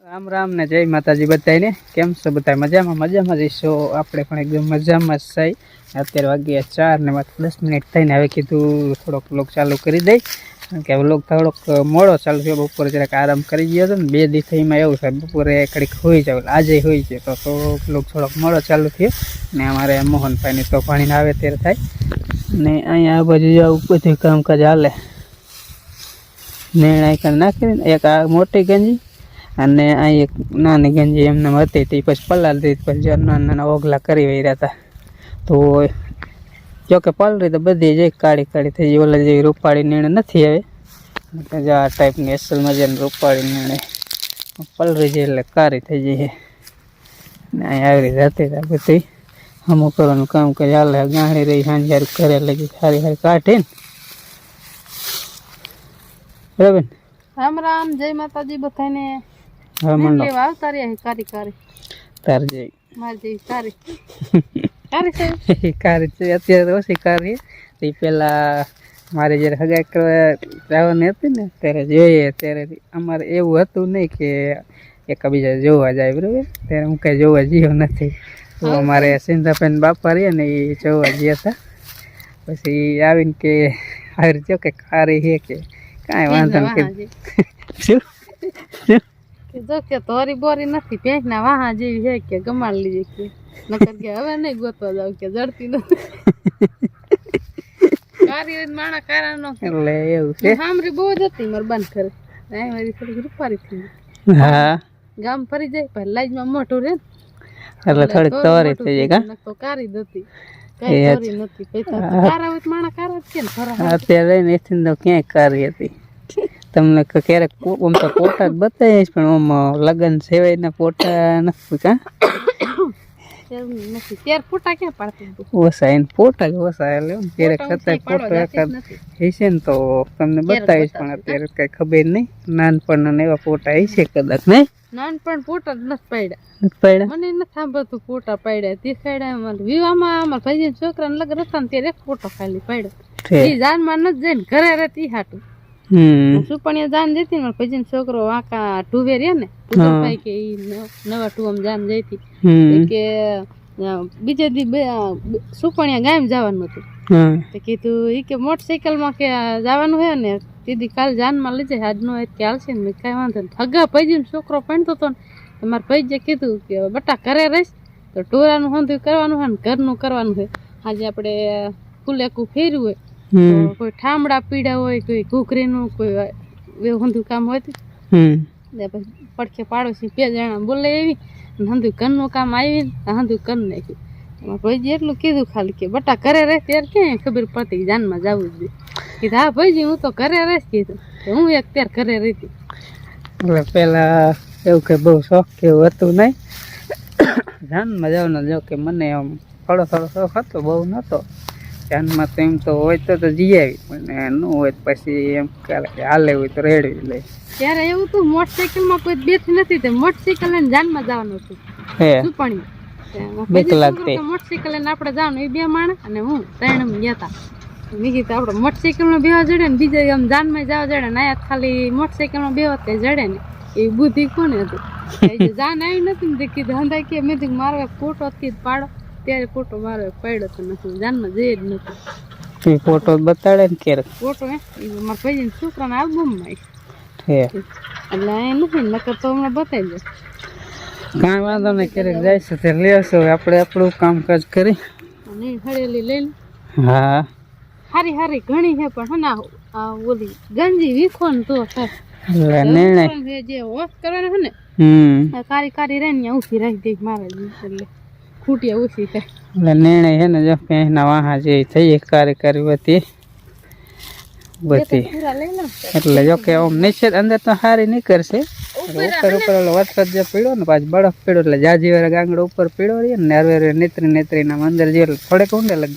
રામ રામ ને જય માતાજી બધાને કેમ છો બધા મજામાં જઈશો આપણે પણ એકદમ મજામાં જ થઈ અત્યારે વાગ્યા 4 ને 10 મિનિટ થઈને હવે કીધું થોડોક વ્લોગ ચાલુ કરી દઈ કારણ કે વ્લોગ થોડોક મોડો ચાલુ થયો બપોરે જરાક આરામ કરી ગયો હતો ને 2 દિવસ થઈમાં એવું થાય બપોરે ઘડીક હોઈ જાવ આજે હોઈ ગયો તો વ્લોગ થોડોક મોડો ચાલુ થયો ને અમારે મોહનભાઈની તો પાણીને આવે ત્યારે થાય ને અહીંયા આ બાજુ જવું બધું કામકાજ હાલે નિર્ણય કરી નાખી એક આ મોટી ગંજી અને આ એક નાની ગંજી એમને હતી તે પછી પલાળી દીધી પછી નાના ઓગલા કરી વળ્યા હતા તો જોકે પલરી તો બધી જે કાળી કાળી થઈ ગઈ ઓલા જેવી રૂપાળી નીણ નથી હવે આ ટાઈપની અસલ મજાની રૂપાળી નીણે પલરી જાય એટલે કાળી થઈ જાય ને અહીંયા આવી જતી હતા બધી અમુક કરવાનું કામ કરી હાલે ગાંડી રહી સાંજે ઘરે લગી સારી સારી કાઢીને બરાબર રામ રામ જય માતાજી બધાને હા મંડો આવતા રહ્યા કારી કારી તાર જઈ માર જઈ કારી કારી છે કારી છે અત્યારે ઓછી કારી તે પેલા મારે જ્યારે હગાઈ કરવા જવાની હતી ને ત્યારે જોઈએ ત્યારે અમારે એવું હતું નહીં કે એકબીજા જોવા જાય બરાબર ત્યારે હું કઈ જોવા ગયો નથી તો અમારે સિંધાબેન બાપા રહ્યા ને એ જોવા ગયા હતા પછી આવીને કે આવી રીતે કે કારી છે કે કાંઈ વાંધો નહીં શું જો કે તોરી બોરી નથી પેંચ ના વાહા જેવી છે કે ગમાડ લીધી કે નકર કે હવે નહીં ગોતવા જાવ કે જડતી નથી કારી માણા કારાનો એટલે એવું છે સામરી બહુ જ હતી માર બંધ કરે આ મારી થોડી રૂપારી થઈ હા ગામ ફરી જાય પણ લાજમાં મોટું રે એટલે થોડીક તોરી થઈ જાય કા તો કારી દતી કઈ તોરી નથી પૈસા કારા હોય માણા કારા જ કે ને ફરા અત્યારે એથી તો ક્યાંય કારી હતી તમને ક્યારેક આમ તો ફોટા જ બતાવીશ પણ આમ લગ્ન સેવાયના ફોટા નથી કા નથી ત્યાર ફોટા ક્યાં પાડતું ઓછા એને ફોટા જ ઓછા એટલે ક્યારેક છતાંય ફોટો એકાદ હશે ને તો તમને બતાવીશ પણ અત્યારે કઈ ખબર નહીં નાનપણના એવા ફોટા હશે કદાચ નહીં નાનપણ ફોટા જ નથી પાડ્યા પાડ્યા મને નથી સાંભળતું ફોટા પાડ્યા તે સાઈડ અમારે વિવાહમાં અમારા ભાઈ છોકરાને લગ્ન હતા ને ત્યારે એક ફોટો ખાલી પાડ્યો એ જાનમાં નથી જઈને ઘરે રહેતી હાટું સુપણિયા જાન જતી ને પછી છોકરો વાંકા ટુવે રે ને ભાઈ કે નવા ટુવમ જાન જતી કે બીજે દી સુપણિયા ગામ જવાનું હતું તો કીધું એ કે મોટરસાઇકલ માં કે જવાનું હોય ને દીદી કાલ જાન માં લઈ જાય આજનો હોય કે હાલશે ને કઈ વાંધો નહીં હગા ભાઈ છોકરો પહેણતો હતો ને મારા ભાઈ કીધું કે બટા ઘરે રહીશ તો ટોરાનું હોંધું કરવાનું હોય ને ઘરનું કરવાનું હોય આજે આપણે કુલેકું ફેર્યું હોય કોઈ ઠામડા પીડા હોય કોઈ ઘૂઘરીનું કોઈ હંધું કામ હોય પડખે પાડોશી 2 જણા બોલે એવી હંધું ઘરનું કામ આવી હંધું કરી નાખ્યું ભાઈજી એટલું કીધું ખાલી કે બટા ઘરે રહે ત્યારે ક્યાંય ખબર પડતી જાનમાં જવું જ દે કીધું હા ભાઈજી હું તો ઘરે રહીશ કીધું હું એક ત્યારે ઘરે રહેતી એટલે પેલા એવું કે બહુ શોખ કે એવું હતું નહીં જાનમાં જવાનો જો કે મને આમ થોડો શોખ હતો બહુ નહોતો જાનમાં તો એમ તો હોય તો જઈ આવી પણ ન હોય પછી એમ કે હાલે હોય તો રેડવી લે ત્યારે એવું તો મોટરસાઇકલ માં કોઈ બેઠી નથી તે મોટરસાઇકલ લઈને જાનમાં જવાનું હતું સુપણી બીક લાગતી મોટરસાઇકલ લઈને આપણે જવાનું એ 2 માણસ અને હું 3 ગયા હતા મેં કીધું આપણે મોટરસાઇકલ માં બેવા જડે ને બીજા આમ જાનમાં જવા જડે ને આયા ખાલી મોટરસાઇકલ માં બેવા તે જડે ને એ બુદ્ધિ કોને હતું જાન આવી નથી ને કીધું હંધાઈ કે મેં મારો એક ફોટો હતી પાડો ત્યારે ફોટો મારો પડ્યો તો નથી જાનમાં જઈ જ નથી ફોટો બતાડે ને ક્યારેક ફોટો મારા ભાઈ છોકરાના આલ્બમમાં એટલે એ નથી નકર તો હમણાં બતાવી દે કાંઈ વાંધો નહીં ક્યારેક જાય છે તે લેશો આપણે આપણું કામકાજ કરી અને હળેલી લઈ લે હા હારી હારી ઘણી છે પણ હે આ ઓલી ગંજી વીખો ને તો એટલે નિર્ણય જે વોશ કરવાનો છે ને કારી કારી રહે ને ઉઠી રાખી દે મારે એટલે ખૂટિયા ઓછી થાય એટલે નિર્ણય છે ને જો કે એના વાહા જે થઈ કાર્યકારી હતી બધી એટલે જો કે આમ નીચે અંદર તો સારી નીકળશે ઉપર ઓલો વરસાદ જે પીડ્યો ને પાછું બરફ પીડ્યો એટલે જાજી વાળા ગાંગડો ઉપર પીડ્યો રહે ને હરવે નેત્રીના અંદર જે થોડેક ઊંડે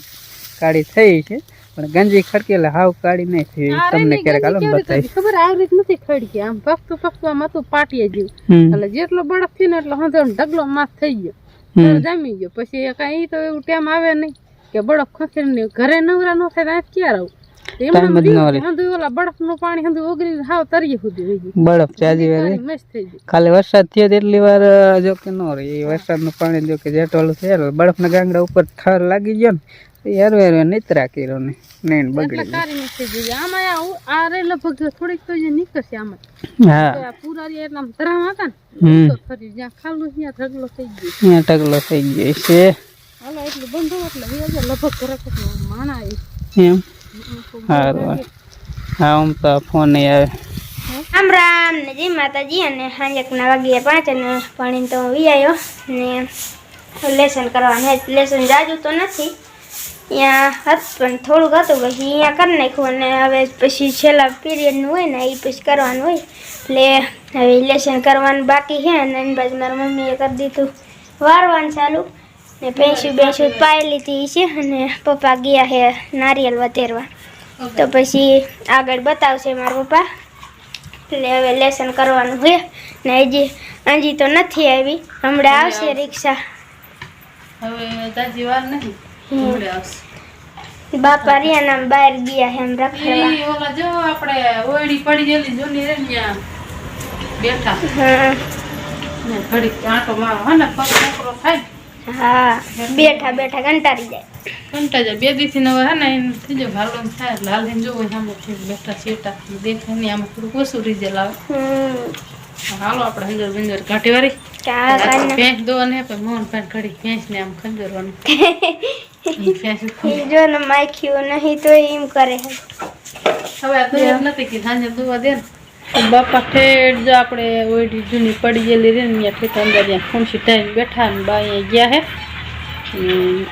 કાળી થઈ છે પણ ગંજી ખડકી એટલે હાવ કાળી નહીં થઈ તમને ક્યારેક હાલો બતાવી ખબર આવી રીત નથી ખડકી આમ પકતું આમ હતું પાટીએ જેવું એટલે જેટલો બરફ થયો ને એટલો હંધો ઢગલો માસ થઈ ગયો જામી ગયો પછી કઈ તો એવું ટાઈમ આવે નહીં કે બરફ ખસે ઘરે નવરા ન થાય ક્યારે આવું ટાઈમ જ ન રહે. હંધુ ઓલા બરફનું પાણી હંધુ ઓગળીને હાવ તરીએ સુધી વહી ગયું. બરફ ચાજી વાર મસ્ત થઈ ગયું. ખાલી વરસાદ થયો એટલી વાર જો કે ન રહે. એ વરસાદનું પાણી જો કે જેટલું થયું બરફના ગાંગડા ઉપર થર લાગી ગયો ને એ હરવે નીતરા કર્યો ને નૈન બગડી ગયું. કારી મસ્ત થઈ ગયું. આમાં આ રે લગભગ થોડીક તો જે નીકળશે આમાં. હા પૂરા એટલા તરામ હતા ને તો ફરી જ્યાં ખાલું ત્યાં ઢગલો થઈ ગયો. ત્યાં ઢગલો થઈ ગયો છે. હાલો એટલું બંધો એટલે લગભગ ઘરક માણા આવી એમ સારું. હા આમ તો ફોન આવે. રામ રામ ને જય માતાજી. અને સાંજકના વાગ્યા 5 અને પાણી તો વિયાયો ને લેસન કરવાનું. લેસન જાજુ તો નથી અહીંયા હતું પણ થોડુંક હતું પછી અહીંયા કરી નાખ્યું. અને હવે પછી છેલ્લા પીરિયડનું હોય ને એ પછી કરવાનું હોય એટલે હવે લેસન કરવાનું બાકી છે. અને એની બાજુ મારા મમ્મીએ કરી દીધું વારવાનું ચાલુ ને ભેંસું પાઈ લીધી છે. અને પપ્પા ગયા છે નારિયેલ વધેરવા તો પછી આગળ બતાવશે મારા પપ્પા. એટલે હવે લેસન કરવાનું હોય ને હજી તો નથી આવી. હમણાં આવશે રિક્ષા. હવે તાજી વાર નહીં હમણાં આવશે. બાપા રિયાના બહાર ગયા એમ રખડવા. ઈ ઓલા જો આપણે ઓયડી પડી ગયેલી જોની રે ત્યાં બેઠા હા ને ઘડીક આંટો મારો હે ને પગ મોકરો થાય. હા બેઠા બેઠા કંટાળી જાય. કંટા જાય 2 દિવસથી નવા હે ને એને થઈ જાય ભાલવાનું થાય એટલે હાલીને જોવો સામે બેઠા સેટા દેખાય નહીં. આમાં થોડુંક ઓછું રિઝલ્ટ આવે. હાલો આપણે હંજર બંજર કાઢી વાળી ભેંસ દોવાને પણ મોહન ભાઈ ઘડી ભેંસ ને આમ ખંજરવાનું. જો ને માખ્યું નહીં તો એમ કરે. હવે આ તો એમ નથી કે સાંજે દોવા દે ને બાપા ઠેઠ જો આપણે ઓયડી જૂની પડી ગયેલી રે ને ઠેઠ અંદર ત્યાં ખુરશી ટાઈમ બેઠા ને બા અહીંયા ગયા હે.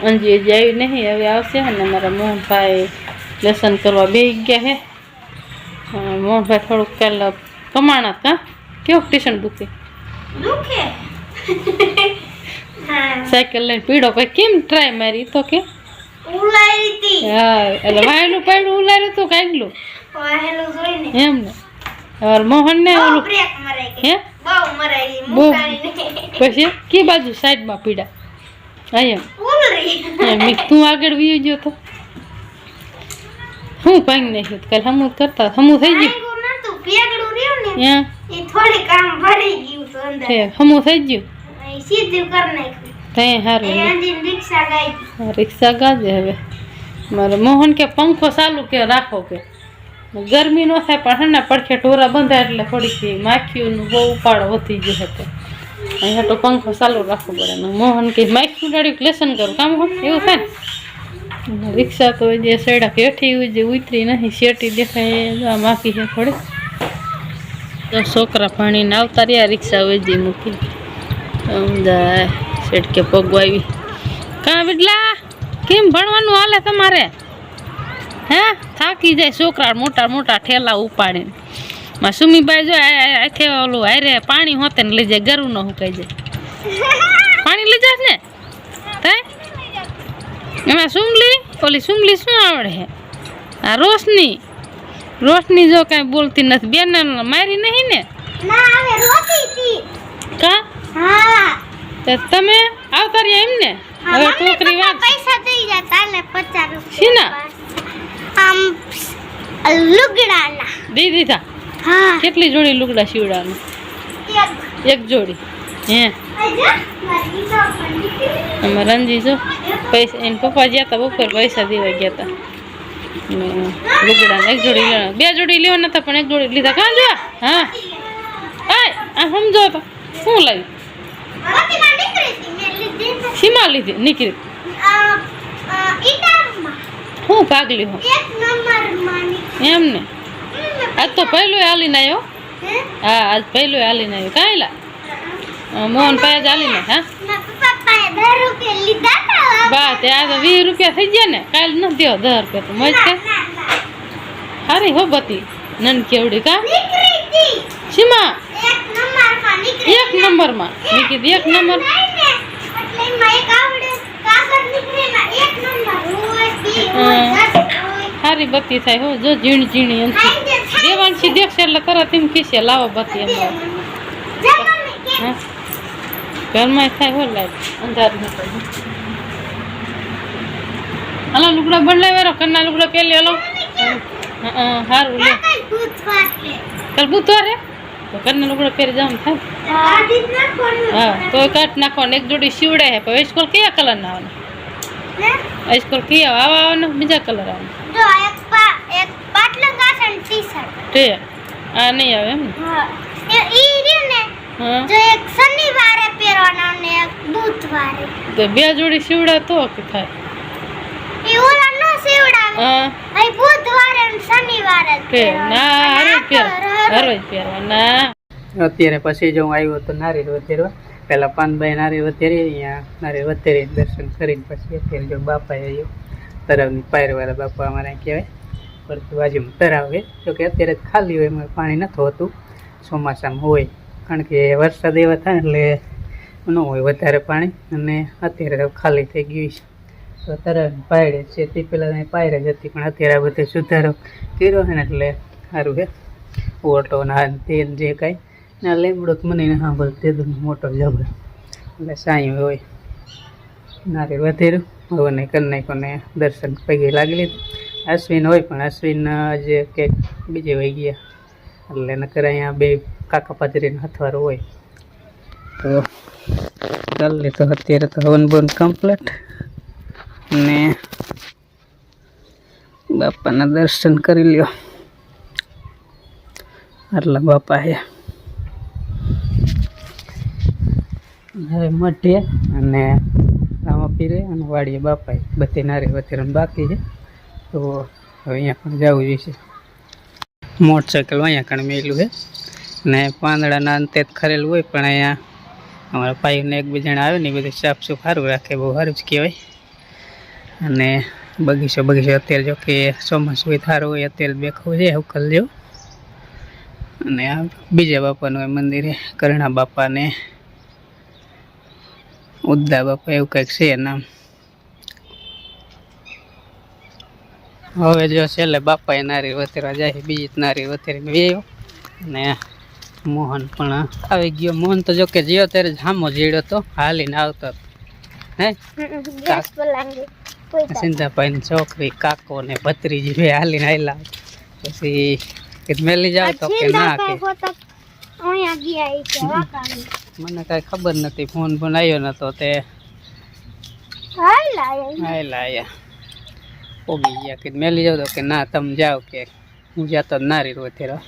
અંજી હજી આવી નહીં હવે આવશે. અને મારા મોહનભાઈ લેસન કરવા બેસી ગયા હે. મોહનભાઈ થોડુંક પહેલાં કમાણા હતા. કેવું ટ્યુશન દુખે સાયકલ લઈને પીડો પછી કેમ ટ્રાય મારી તો કે હા એટલે વાયલું પાડ્યું ઉલાર્યું તું કાગલું એમ ને. હવે મોહન ને ઓલું હે બહુ પછી કી બાજુ સાઈડમાં પીડા એમ તું આગળ વી ગયો તો હું ભાંગી નાખ્યું કાલે હમું કરતા હમું થઈ ગયું હમું થઈ ગયું તઈ સારું રિક્ષા ગાજે. હવે મારે મોહન કે પંખો ચાલુ કે રાખો કે ગરમી ન થાય પણ હે ને પડખે ઢોરા બંધાય એટલે થોડીક માખીઓનું બહુ ઉપાડો વધી ગયો હતો. અહીંયા તો પંખો ચાલુ રાખવો પડે ને મોહન કે માખી ઉડાડ્યું લેસન કરું કામ હોય એવું થાય ને. રિક્ષા તો જે સડક હેઠી જે ઉતરી નહીં શેટી દેખાય માખી છે થોડી. તો છોકરા પાણીને આવતા રહ્યા રિક્ષા વેજી મૂકી જાય શેટકે પગવા આવી. કાં બિડલા કેમ ભણવાનું હાલે તમારે હે? થાકી જાય છોકરા મોટા મોટા ઠેલા ઉપાડીને. માં સુમીબાઈ જો આથે ઓલું હારે પાણી હોતે ને લઈ જાય ગરું ન સુકાઈ જાય. પાણી લઈ જાય ને થાય એમાં સુમલી ઓલી સુમલી શું આવડે હે? આ રોશની જો કાંઈ બોલતી નથી. બેન મારી નહીં ને કા તમે આવતા રહ્યા એમ ને. હવે છોકરી વાત પૈસા દઈ જા તાલે 50 રૂપિયા શીના આમ લુગડાના દઈ દીધા. હા કેટલી જોડી લુગડા સીવડાનું? એક જોડી હે. અમે રંજી જો પૈસા એને પપ્પા ગયા હતા બપોર પૈસા દેવા ગયા હતા લુગડા એક જોડી લેવા 2 જોડી લેવાના હતા પણ 1 જોડી લીધા. કાં જો હા આ સમજો તો શું લાવ્યું સીમા લીધી નીકળી હું ભાગલી હું એમ ને. આજ તો પહેલું હાલીને આવ્યો. હા આજ પહેલું હાલીને આવ્યો. કાંઈ લા મોહન ભાઈ જ હાલીને હા બા તે આ 20 રૂપિયા થઈ ગયા ને. કાલ નથી દેવો 10 રૂપિયા તો મજ કે સારી હો બતી નન કેવડી કા સીમા 1 નંબરમાં મેં કીધું 1 નંબર સારી બત્તી થાય હો જો ઝીણી ઝીણી અંતી દેવાંશી દેખશે એટલે તરત એમ કીશે લાવો બત્તી અમારે હા ઘરમાં થાય હો લાઈટ અંધાર નથી. હાલો લુગડા બદલાવ્યો કરના લુગડા પહેલી હાલો સારું લે કાલ બુધવારે તો ઘરના લુગડા પહેરી જવાનું થાય હા તો કાઢ નાખવાનું એક જોડી સીવડે છે પણ સ્કૂલ કયા કલર ના આવવાના સ્કૂલ કયા આવવાના બીજા કલર આવવાના તે આ નહીં આવે એમ તો બે જોડી સીવડા તો કે થાય અત્યારે પછી જો હું આવ્યો તો નારિયેળ વધેરવા પેલા પાનભાઈ નારિયેળ વધેરી અહીંયા નારિયેળ વધેરી દર્શન કરીને પછી અત્યારે જો બાપા આવ્યો તળાવની પાયરવાળા બાપા અમારે કહેવાય પરંતુ બાજુમાં તળાવ છે જોકે અત્યારે ખાલી હોય એમાં પાણી નથી હોતું ચોમાસામાં હોય કારણ કે વરસાદ એવા થાય એટલે ન હોય વધારે પાણી અને અત્યારે ખાલી થઈ ગયું છે તો તળાવની પાયરે છે તે પહેલાં પાયરે જ હતી પણ અત્યારે આ બધો સુધારો કર્યો છે ને એટલે સારું છે ઓટો ના તેલ જે કાંઈ ના લીમડો તો મને હા બોલ તે મોટો જબર એટલે સાંઈ હોય નારિયેળ વધેરું ભગવાનને કરી નાખ્યો ને દર્શન પગે લાગી લીધું અશ્વિન હોય પણ અશ્વિન જે કે બીજે વહી ગયા એટલે નકર અહીંયા બે કાકા પાદરીનો હથવારો હોય તો ચાલી તો અત્યારે તો હવન બન કમ્પ્લીટ ને બાપાના દર્શન કરી લ્યો આટલા બાપા છે હવે મઢીએ અને રામા પીરે અને વાડીએ બાપાએ બધી નારી વચ્ચે બાકી છે તો હવે અહીંયા પણ જવું જોઈશે મોટરસાઇકલ અહીંયા કણ મેલું છે ને પાંદડાના અંતે ખરેલું હોય પણ અહીંયા અમારા ભાઈને એક બે જણા આવે ને એ બધું સાફ સુફ સારું રાખે બહુ સારું જ કહેવાય અને બગીચો અત્યારે જો કે ચોમાસું હોય સારું હોય અત્યારે બેખવું છે ઉકલ જેવું અને આ બીજા બાપાનું હોય મંદિરે કરણા બાપા ને ઉદ્દા બાપા એવું કંઈક છે નામ હવે જો છેલ્લે બાપાએ નારી વતેરવા જાય બીજી નારી વતેરીને વેયો અને મોહન પણ આવી ગયો મોહન તો જો કે જીઓ ત્યારે જામો જીડ્યો તો હાલીને આવતો હે સિંધાભાઈની છોકરી કાકો ને ભત્રીજી બે હાલીને હાલ્યા પછી મેલી જાવ તો કે ના કે મને કઈ ખબર નથી ફોન આવ્યો નતો તે હાલ્યા પોગી ગયા કે મેલી જાવ તો કે ના તમે જાઓ કે હું જાતો નારી રોતેરા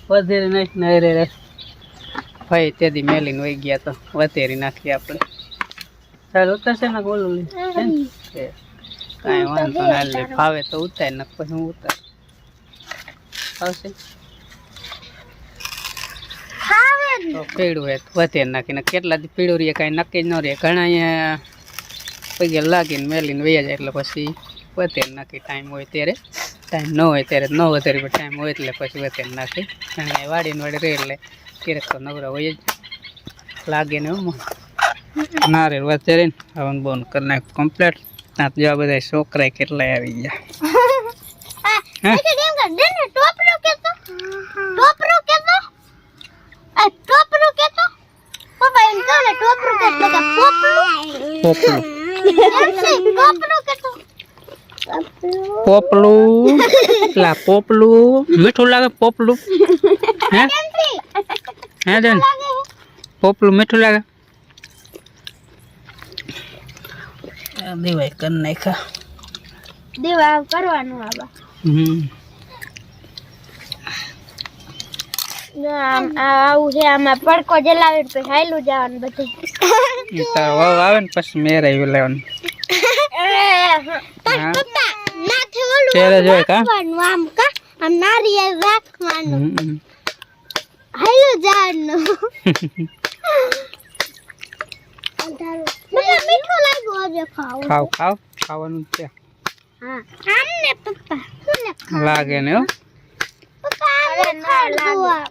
વધેરી નહીં નારી રે ભાઈ તેથી મેલીને વહી ગયા તો વધેરી નાખી આપણે ચાલ ઉતરશે ને બોલું કાંઈ વાંધો ના લે ફાવે તો ઉતાર ને પછી હું ઉતાર આવશે તો પીળું હોય તો વધેર નાખીને કેટલા દી પીળું રહીએ કાંઈ નક્કી ન રહે ઘણા અહીંયા પગે લાગીને મેલીને વહી જાય એટલે પછી વધેર નાખી ટાઈમ હોય ત્યારે ટાઈમ ન હોય ત્યારે ન વધારે ટાઈમ હોય એટલે પછી વધેર નાખી ઘણા વાડીને વાડી રહે એટલે ક્યારેક તો નવરા હોય જ લાગે ને એમ ના રે વધેરે ને હવન બોન કરી નાખ્યું કમ્પ્લીટ ત્યાં તો બધા છોકરા કેટલાય આવી ગયા પોપલું લા પોપલું મીઠું લાગે પોપલું હે હે બેન પોપલું મીઠું લાગે દેવાય કર નાખ્યા દેવા કરવાનું આબા આવું છે આમાં પડકો જલાવી પછી હાયલું જવાનું બધું આવે ને પછી મેરાયું લેવાનું ત્યારે જોઈ કા આમ કા આમ નારિયેળ રાખવાનું હાયલું જવાનું મીઠું લાગ્યું હવે ખાવાનું છે હા આમને પપ્પા લાગે ને હો પપ્પા